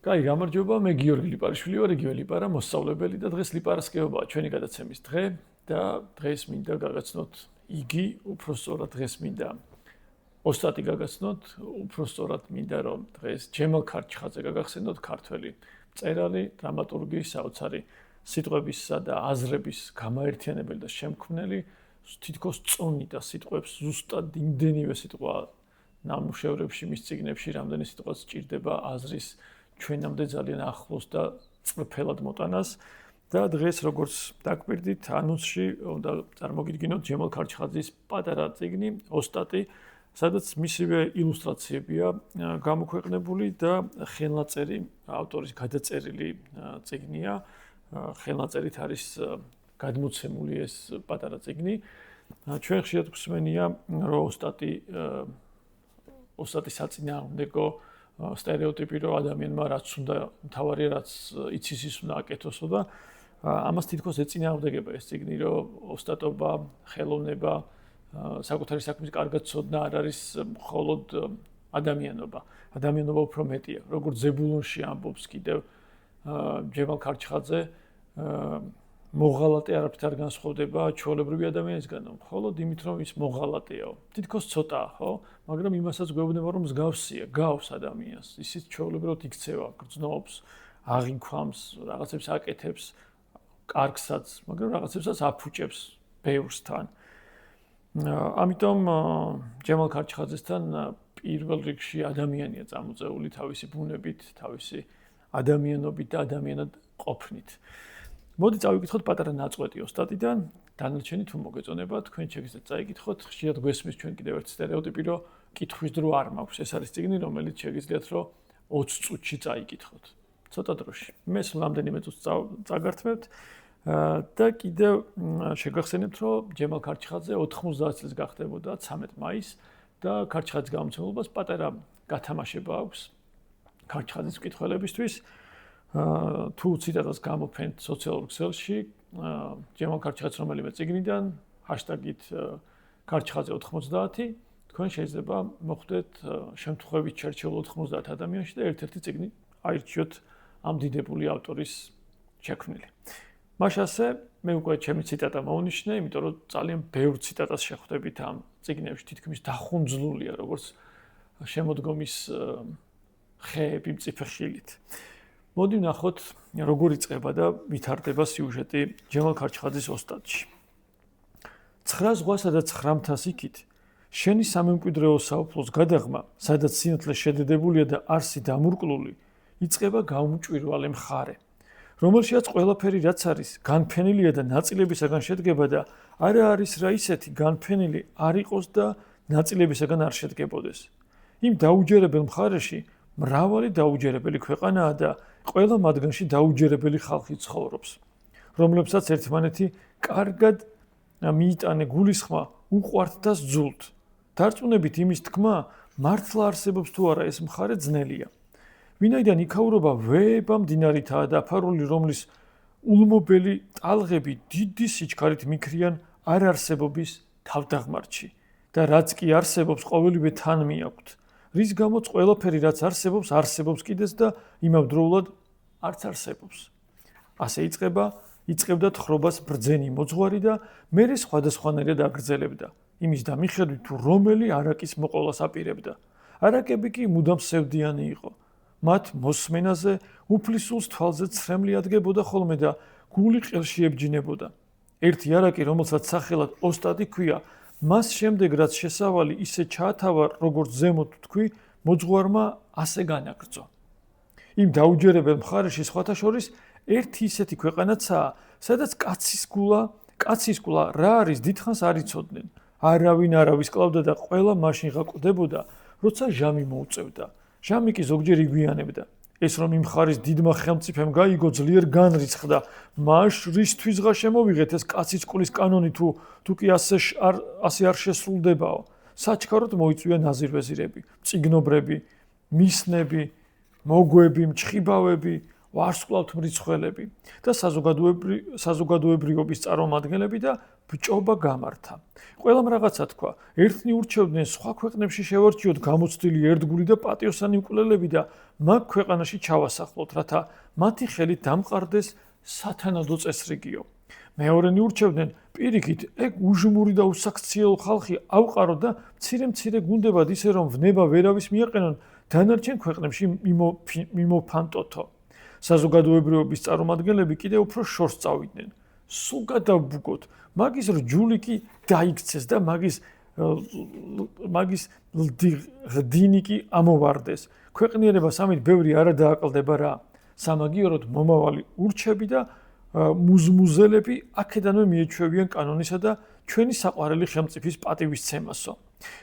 კაი, გამარჯობა, მე გიორგი ლიპარიშვილი ვარ, იგივე ლიპარა, მოსწავლებელი და დღეს ლიპარასკევებაა ჩვენი გადაცემის დღე და დღეს მინდა გაგაცნოთ იგი, უფრო სწორად დღეს მინდა ოსტატი გაგაცნოთ, უფრო სწორად მინდა რომ დღეს ჯემალ ქარჩხაძე გაგახსენოთ, ქართველი მწერალი, დრამატურგი, საოცარი სიტყვებისა და აზრების გამაერთიანებელი და შემქმნელი, თითქოს წონი და სიტყვებს ზუსტად იმდენივე სიტყვა ნამუშევრებში, მის წიგნებში, რამდენი სიტყვაც სჭირდება აზრის ჩვენამდე ძალიან ახლოს და წრფელად მოტანას და დღეს როგორც დაგვირდით ანონსში უნდა წარმოგიდგინოთ ჯემალ ქარჩხაძის პატარა წიგნი ოსტატი, სადაც მისივე ილუსტრაციებია გამოქვეყნებული და ხელნაწერი ავტორის გადაწერილი წიგნია. ხელნაწერით არის გადმოცემული ეს პატარა წიგნი. ჩვენ ხშირად გვსმენია რომ ოსტატის საწინააღმდეგო სტერეოტიპი რომ ადამიანმა რაც უნდა თავარია რაც იცის ის უნდა აკეთოსო და ამას თითქოს ეწინააღმდეგება ეს წიგნი რომ ოსტატობა, ხელოვნება, საკუთარი საქმის კარგად ცოდნა არ არის მხოლოდ ადამიანობა. ადამიანობა უფრო მეტია. როგორც ზებულონში ამბობს კიდევ ჯემალ ქარჩხაძე, მოღალატე არაფრით არ განსხვავდება ჩვეულებრივი ადამიანისგან, მხოლოდ იმით რომ ის მოღალატეაო. თითქოს ცოტაა, ხო? მაგრამ იმასაც გვეუბნება რომ მსგავსია, გავს ადამიანს. ისიც ჩვეულებრივად იქცევა, გრძნობს, აღიქვამს, რაღაცებს აკეთებს, კარგსაც, მაგრამ რაღაცებსაც აფუჭებს ბევრსთან. ამიტომ ჯემალ ქარჩხაძესთან პირველ რიგში ადამიანია წამოწეული თავისი ბუნებით, თავისი ადამიანობით და ადამიანად ყოფნით. მოდი წავიკითხოთ პატარა ნაწყვეტი ოსტატიდან, დანარჩენი თუ მოგეწონება, თქვენ შეგიძლიათ წაიკითხოთ. ხშირად გვესმის ჩვენ კიდევ ერთ სტერეოტიპი, რომ კითხვის დრო არ მაქვს. ეს არის წიგნი, რომელიც შეგიძლიათ რომ 20 წუთში წაიკითხოთ. ცოტა დროში. მე სულ რამდენიმე წუთს წაგართმევთ და კიდევ შეგახსენებთ, რომ ჯემალ ქარჩხაძე 90 წელს გახდებოდა 13 მაისს და ქარჩხაძის გამომცემლობას პატარა გათამაშება აქვს ქარჩხაძის მკითხველებისთვის. თუ ციტატას გამოფენთ სოციალურ ქსელში, ჯემალ ქარჩხაძის რომელიმე წიგნიდან, ჰაშტაგით ქარჩხაძე 90, თქვენ შეიძლება მოხვდეთ შემთხვევით შერჩეულ 90 ადამიანში და ერთ-ერთი წიგნი აირჩიოთ ამ დიდებული ავტორის შექმნილი. მაშასე მე უკვე ჩემი ციტატა მოვნიშნე, იმიტომ რომ ძალიან ბევრ ციტატას შეხვდებით ამ წიგნებში, თითქმის დახუნძლულია, როგორც შემოდგომის ხეები მწიფე ხილით. მოდი ვნახოთ, როგორ იწყება და ვითარდება სიუჟეტი ჯემალ ქარჩხაძის ოსტატში. 9 ზღვასა და 9 მთას იქით, შენი სამემკვიდრეო საუფლოს გადაღმა, სადაც სინათლე შედედებულია და არსი დამურკლული, იწყება გაუმჭვირვალე მხარე, რომელშიაც ყველაფერი რაც არის, განფენილია და ნაწილებისაგან შედგება და არა არის რა ისეთი განფენილი არ იყოს და ნაწილებისაგან არ შედგებოდეს. იმ დაუჯერებელ მხარეში მრავალი დაუჯერებელი ქვეყანაა და ყველა მათგანში დაუჯერებელი ხალხი ცხოვრობს, რომლებსაც ერთმანეთი კარგად მიიტანე გულისხმა უყვართ და სძულთ. დარწმუნებით იმის თქმა, მართლა არსებობს თუ არა ეს მხარე ძნელია. ვინაიდან იქაურობა ვეება მდინარითაა დაფარული, რომლის ულმობელი ტალღები დიდი სიჩქარით მიქრიან არარსებობის თავდაღმართში და რაც კი არსებობს ყოველივე თან მიაქვთ. რის გამოც ყველაფერი რაც არსებობს კიდეც და იმავდროულად არც არსებობს. ასე იწყებდა თხრობას ბრძენი მოძღვარი და მერე სხვადასხვანაირად აგრძელებდა, იმის დამიხედვით თუ რომელი არაკის მოყოლას აპირებდა. არაკები კი მუდამ სევდიანი იყო. მათ მოსმენაზე უფლისულს თვალზე ცრემლი ადგებოდა ხოლმე და გული ყელში ებჯინებოდა. ერთი არაკი, რომელსაც სახელად ოსტატი ქვია, მას შემდეგ რაც შესავალი ისე ჩაათავა, როგორც ზემოთ ვთქვი, მოძღვარმა ასე განაგრძო. იმ დაუჯერებელ მხარეში სხვათა შორის ერთი ისეთი ქვეყანაცაა, სადაც კაცის გულა რა არის დიდხანს არ იცოდნენ. არავინ არავის კლავდა და ყველა მაშინ გაკვდებოდა, როცა ჟამი მოუწევდა. ჟამი კი ზოგჯერ იგვიანებდა. ეს რომ იმ მხარის დიდმა ხელმწიფემ გაიგო ძლიერ განრისხდა, მას რისთვისღა შემოვიღეთ ეს კაცის ყulis კანონი თუ კი ასე არ შესრულდებაო. საჩქაროდ მოიწვია ნაზირვეზირები, წიგნობრები, მისნები, მოგვები, მჭხიბავები, ვარსკვლავთ მრიცხველები და საზოგადოებრიობის წარმომადგენლები და ბჭობა გამართა. ყველამ რაღაცა თქვა. ერთნი ურჩევდნენ სხვა ქვეყნებში შევარჩიოთ გამოცდილი ერთგული და პატიოსანი მკვლელები და მაგ ქვეყანაში ჩავასახლოთ, რათა მათი ხელით დამყარდეს სათანადო წესრიგიო. მეორენი ურჩევდნენ პირიქით ეგ უჟმური და უსაქციელო ხალხი ავყაროთ და მცირე გუნდებად ისე რომ ვნება ვერავის მიაყენონ დანარჩენ ქვეყნებში მიმოფანტოთო. საზოგადოებრიობის წარმომადგენლები კიდევ უფრო შორს წავიდნენ. სულ გადავბუგოთ, მაგის რჯული კი დაიქცეს და მაგის ღვინი კი ამოვარდეს. ქვეყნიერებას ამით ბევრი არა დააკლდება რა. სამაგიეროდ მომავალი ურჩები და მუზმუზელები აქედანვე მიეჩვევიან კანონისა და ჩვენი საყვარელი ხელმწიფის პატივისცემასო.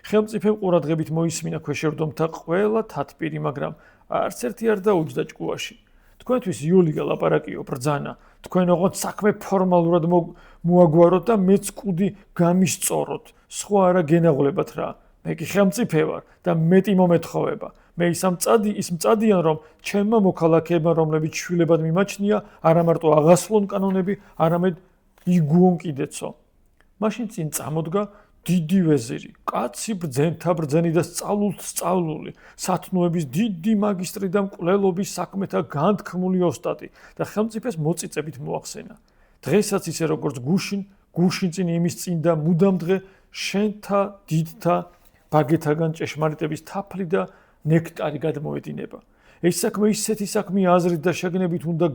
ხელმწიფემ ყურადღებით მოისმინა ქვეშევრდომთა ყველა თათპირი, მაგრამ არც ერთი არ დაუჯდა ჭკუაში. თქვენთვის იოლიგა ლაპარაკიო ბრძანა, თქვენ ოღონდ საქმე ფორმალურად მოაგვაროთ და მეც კუდი გამისწოროთ. სხვა არა გენაღლებათ რა. მე კი ხელმწიფე ვარ და მეტი მომეთხოვება. მე ის მწადიან რომ ჩემმა მოქალაქეებმა რომლებიც შვილებად მიმაჩნია არა მარტო აღასვლონ კანონები, არამედ იგუონ კიდეცო. მაშინ წინ წამოდგა დიდი ვეზირი, კაცი ბრძენთა ბრძენი და სწავლული, სათნოების დიდი მაგისტრი და მკვლელობის საქმეთა განთქმული ოსტატი და ხელმწიფეს მოწიწებით მოახსენა. დღესაც ისე როგორც გუშინ წინ იმის წინ და მუდამ დღე შენთა დიდთა ბაგეთაგან ჭეშმარიტების თაფლი და ნექტარი გადმოედინება. ეს საქმე ისეთი საქმე აზრით და შეგნებით უნდა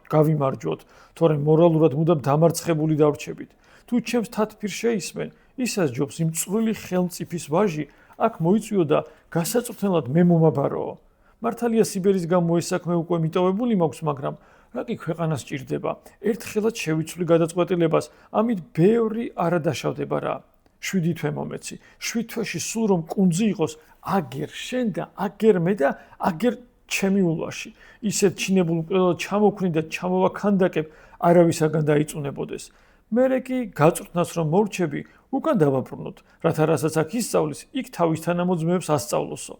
გავიმარჯვოთ, თორემ მორალურად მუდამ დამარცხებული დავრჩებით. თუ ჩემს თათფირ შეისმენ, ისაც ჯობს იმ წვრილი ხელმწიფის ვაჟი, აქ მოიწვიო და გასაწვრთნელად მე მომაბაროო. მართალია სიბერის გამო ეს საქმე უკვე მიტოვებული მაქვს, მაგრამ რა კი ქვეყანას ჭირდება. ერთხელაც შევიცვლი გადაწყვეტილებას, ამით ბევრი არა დაშავდება რა. 7 თვე მომეცი. 7 თვეში სულ რომ კუნძი იყოს, აგერ შენ და აგერ მე და აგერ ჩემი ულვაში. ისეთ ჩინებულ მკვლელად ჩამოქვნი და ჩამოვაქანდაკებ, არავისაგან დაიწუნებოდეს. მერე კი გაწვრთნას რომ მორჩები, უკან დავაბრუნოთ, რათა რასაც აქ ისწავლის, იქ თავის თანამოძმეებს ასწავლოსო.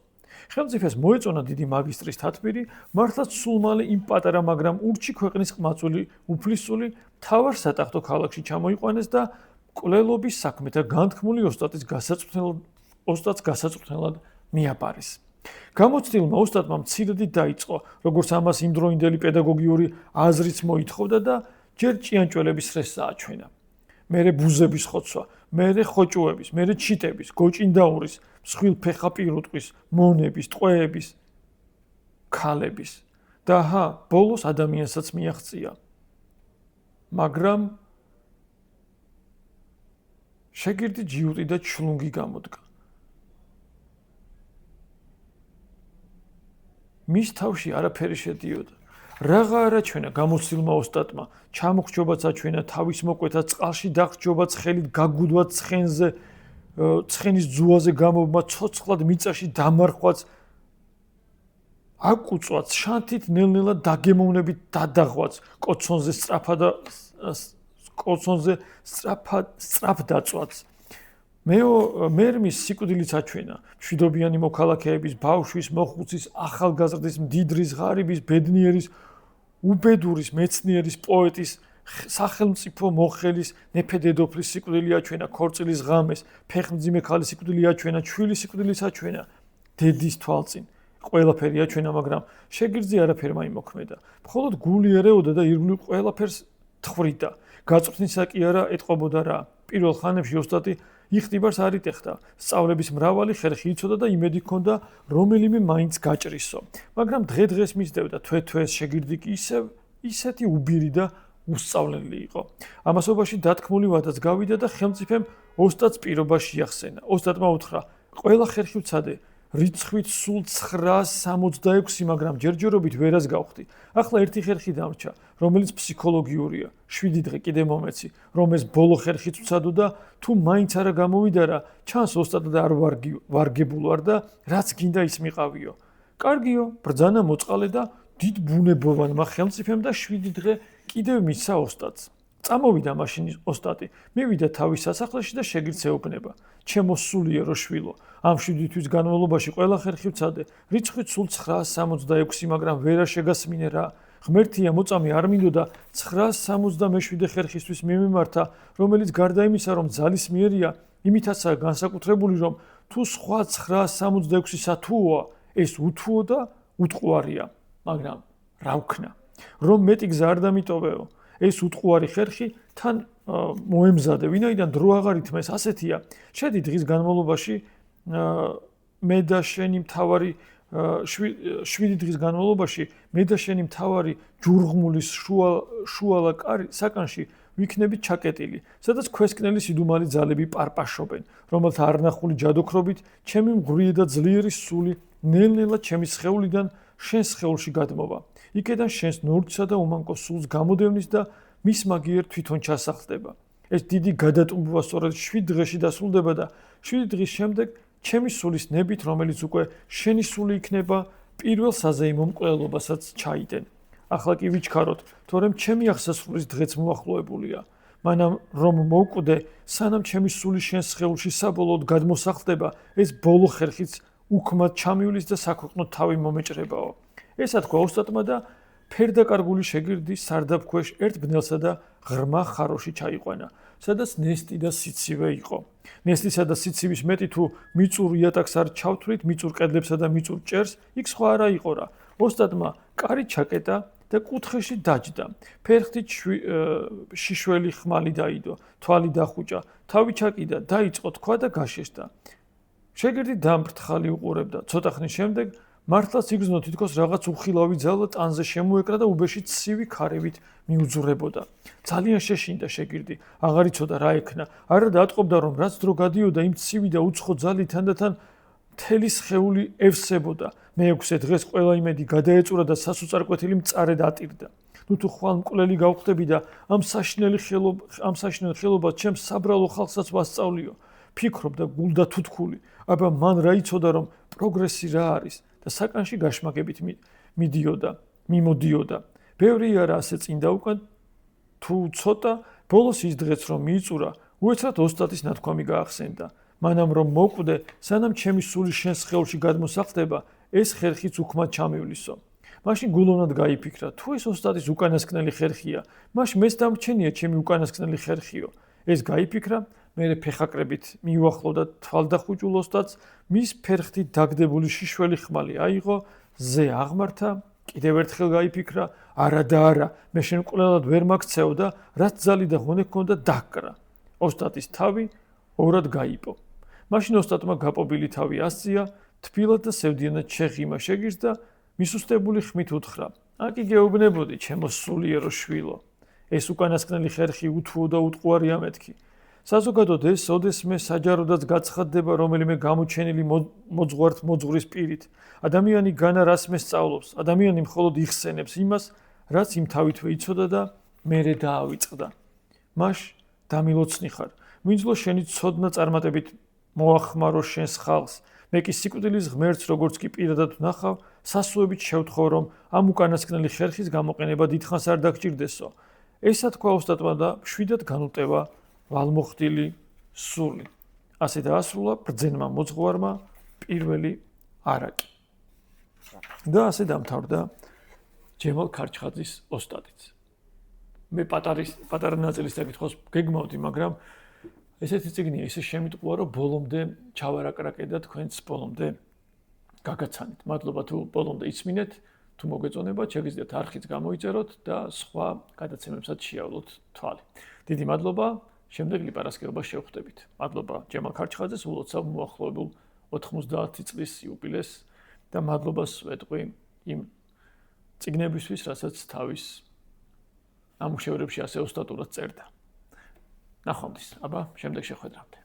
ხელმწიფეს მოეწონა დიდი მაგისტრის თათბირი, მართლაც სულ მალე იმ პატარა, მაგრამ ურჩი ქვეყნის ყმაწვილი უფლისწული მთავარ სატახტო ქალაქში ჩამოიყვანეს და მკვლელობის საქმეთა განთქმული ოსტატს გასაწვრთნელად მიაბარეს. გამოცდილმა ოსტატმა მცირედი დაიწყო, როგორც ამას იმდროინდელი პედაგოგიური აზრიც მოითხოვდა და ჯერ ჭიანჭველების სრეს აჩვენა. მერე ბუზების ხოცვა, მერე ხოჭუების, მერე ჩიტების, გოჭინდაურის, მსხვილფეხა პირუტყვის, მონების, ტყვეების, ქალების და ბოლოს ადამიანსაც მიაღწია. მაგრამ შეგირდი ჯიუტი და ჩლუნგი გამოდგა. მის თავში არაფერი შედიოდა. რაღა არაჩვენა გამოცდილმა ოსტატმა, ჩამოხრჯობაც აჩვენა თავის მოკვეთა წყალში დახჯობაც ხელით გაგუდვა ცხენის ძუაზე გამოვმა ცოცხლად მიწაში დამარხვაც აკუწვაც შანთით ნელ-ნელა დაგემოვნებით დადაღვაც კოცონზე სწრაფ დაწვაც. მერმის სიკვდილიც აჩვენა. მშვიდობიანი მოქალაქეების, ბავშვის, მოხუცის, ახალგაზრდის, მდიდრის, ღარიბის, ბედნიერის, უბედურის, მეცნიერის, პოეტის, სახელმწიფო მოხელის, ნეფედედოფლის სიკვდილი აჩვენა, ქორწილის ღამეს, ფეხმძიმე ქალის სიკვდილი აჩვენა, ჩვილის სიკვდილიც აჩვენა, დედის თვალწინ. ყველაფერი აჩვენა, მაგრამ შეგრძი არაფერი მაიმოქმედა. მხოლოდ გული ერეოდა და ირგვლივ ყველაფერს თხრიდა. გაწვრთნისა კი არა ეტყობოდა რა. პირველ ხანებში ოსტატი იხტიბარს არ იტეხდა. სწავლების მრავალი ხერხი იცოდა და იმედი ჰქონდა რომელიმე მაინც გაჭრისო. მაგრამ დღე-დღეს მისდევდა თვე-თვეს შეგირდი კი ისეთი უბირი და უსწავლელი იყო. ამასობაში დათქმული ვადაც გავიდა და ხელმწიფემ ოსტატს პირობა შეახსენა. ოსტატმა უთხრა: ყველა ხერხი ვცადე, რიცხვით სულ 966, მაგრამ ჯერჯერობით ვერას გავხდი. ახლა ერთი ხერხი დამრჩა, რომელიც ფსიქოლოგიურია. 7 დღე კიდე მომეცი, რომ ეს ბოლო ხერხიც ვცადო და თუ მაინც არა გამოვიდა რა, ჩანს ოსტატად არ ვარგებულ ვარ და რაც გინდა ის მიყავიო. კარგიო, ბრძანა მოწყალე და დიდ ბუნებოვანმა ხელმწიფემ და 7 დღე კიდევ მისცა ოსტატს. წამოვიდა მაშინ ოსტატი, მივიდა თავის სასახლეში და შეგირდს ეუბნება: ჩემო სულიერო შვილო, ამ 7 თვის განმავლობაში ყველა ხერხი ვცადე, რიცხვით სულ 966, მაგრამ ვერა შეგასმინე რა. ღმერთია მოწამე არ მინდოდა 967 ხერხისთვის მიმემართა, რომელიც გარდა იმისა, რომ ძალისმიერია, იმითაცაა განსაკუთრებული, რომ თუ სხვა 966 სათუოა, ეს უთუო და უტყუარია, მაგრამ რა ვქნა? რომ მეტი გზა არ დამიტოვეო, ეს უტყუარი ხერხი თან მოემზადე, ვინაიდან დრო აღარ ითმეს, ასეთია. შედი დღის განმავლობაში მე და შენი მთავარი 7 დღის განმავლობაში მე და შენი მთავარი ჯურღმულის შუალა საკანში ვიქნებით ჩაკეტილი, სადაც ქვესკნელი სიდუმალი ძალები პარპაშობენ, რომელთა არნახული ჯადოქრობით ჩემი მღვრიე და ძლიერი სული ნელ-ნელა ჩემი სხეულიდან შენს სხეულში გადმოვა. იქედან შენს ნორჩსა და უმანკო სულს გამოდევნის და მის მაგიერ თვითონ ჩასახლდება. ეს დიდი გადატუმბვა სწორედ 7 დღეში დასრულდება და 7 დღის შემდეგ ჩემი სულის ნებით, რომელიც უკვე შენი სული იქნება, პირველ საზეიმო მკვლელობასაც ჩაიდენ. ახლა კი ვიჩქაროთ, თორემ ჩემი აღსასრულის დღეც მოახლოებულია. მანამ რომ მოვკვდე, სანამ ჩემი სული შენს სხეულში საბოლოოდ გადმოსახლდება, ეს ბოლო ხერხიც უქმად ჩამივლის და საქვეყნოდ თავი მომეჭრებაო. ესა თქვა ოსტატმა და ფერდაკარგული შეგირდი სარდაფქვეშ ერთ ბნელსა და ღრმა ხაროში ჩაიყვანა, სადაც ნესტი და სიცივე იყო. ნესტისა და სიცივის მეტი თუ მიწურ იატაკს არ ჩავთვლით, მიწურ კედლებსა და მიწურ ჭერს, იქ სხვა არა იყო რა. ოსტატმა კარი ჩაკეტა და კუთხეში დაჯდა. ფერხთით შიშველი ხმალი დაიდო, თვალი დახუჭა, თავი ჩაკიდა, დაიწყო თქვა და გაშეშდა. შეგირდი დამფრთხალი უყურებდა. ცოტა ხნის შემდეგ მართლაც იგრძნო თითქოს რაღაც უხილავი ძალა ტანზე შემოეკრა და უბეში ცივი ქარებით მიუძურებოდა. ძალიან შეშინდა შეგირდი, აღარ იცოდა რა ექნა. არადა ატყობდა რომ რაც დრო გადიოდა იმ ცივი და უცხო ძალით თანდათან მთელი სხეული ევსებოდა. მე-6 დღეს ყველა იმედი გადაეწურა და სასუწარკვეთილი მწარედ ატირდა. ნუ თუ ხვალ მკვლელი გავხდები და ამ საშინელ ხელობას ჩემს საბრალო ხალხსაც ვასწავლიო. ფიქრობ და გულდა თუთქული, აბა მან რა იცოდა რომ პროგრესი რა არის და საკანში გაშმაგებით მიმოდიოდა. ბევრი არა ასე წინ და უკან თუ ცოტა ბოლოს ის დღეც რომ მიიწურა, უეცრად ოსტატის ნათქვამი გაახსენდა. მანამ რომ მოვკვდე, სანამ ჩემი სული შენს სხეულში გადმოსახლდება, ეს ხერხიც უქმად ჩამივლისო. მაშინ გულოვნად გაიფიქრა, თუ ეს ოსტატის უკანასკნელი ხერხია, მაშინ მეც დამრჩენია ჩემი უკანასკნელი ხერხიო. ეს გაიფიქრა, მერე ფეხაკრებით მიუახლოვდა და თვალდახუჭულ ოსტატს, მის ფერხთით დაგდებული შიშველი ხმალი აიღო, ზე აღმართა, კიდევ ერთხელ გაიფიქრა, არა და არა, მე შენ მკვლელად ვერ მაგცეო და რაც ძალი და ღონე ჰქონდა დაკრა. ოსტატის თავი ორად გაიპო. მაშინ ოსტატმა გაპობილი თავი ასწია, თბილად და სევდიანად შეღიმა შეგირს და მისუსტებული ხმით უთხრა: აკი გეუბნებოდი, ჩემო სულიერო შვილო. ეს უკანასკნელი ხერხი უთუო და უტყუარია მეთქი. საზოგადოდ ეს ოდესმე საჯაროდაც გაცხადდება რომელიმე გამოჩენილი მოძღვრის პირით. ადამიანი განა რას მესწავლობს, ადამიანი მხოლოდ იხსენებს იმას, რაც იმ თავითვე იცოდა და მერე დაავიწყდა. მაშ დამილოცნი ხარ, მინძლო შენი ცოდნა წარმატებით მოახმარო შენს ხალხს. მე კი სიკვდილის ღმერთს როგორც კი პირადად ვნახავ, სასუებით შევთხოვ რომ ამ უკანასკნელი ხერხის გამოყენება დიდხანს არ დაგჭირდესო. ესა თქვა ოსტატმა და მშვიდად განუტევა ვალმოხდილი სული. ასე დაასრულა ბრძენმა მოძღვარმა პირველი არაკი. და ასე დამთავრდა ჯემალ ქარჩხაძის ოსტატიც. მე პატარა ნაწილის საკითხოს გეგმავდი, მაგრამ ესეთი წიგნია, ისე შემიტყუა, რომ ბოლომდე ჩავარაკრაკე და თქვენც ბოლომდე გაგაცანით. მადლობა თუ ბოლომდე იცმინეთ, თუ მოგეწონებათ, შეგიძლიათ არხიც გამოიწეროთ და სხვა გადაცემებსაც შეავლოთ თვალი. დიდი მადლობა, შემდეგ ლიპარასკევებას შევხვდებით. მადლობა ჯემალ ქარჩხაძეს, ულოცავ მოახლოებულ 90 წლის იუბილეს და მადლობას ვეტყვი იმ წიგნებისთვის, რასაც თავის ნამუშევრებში ასე ოსტატურად წერდა. ნახვამდის, აბა შემდეგ შეხვედრამდე.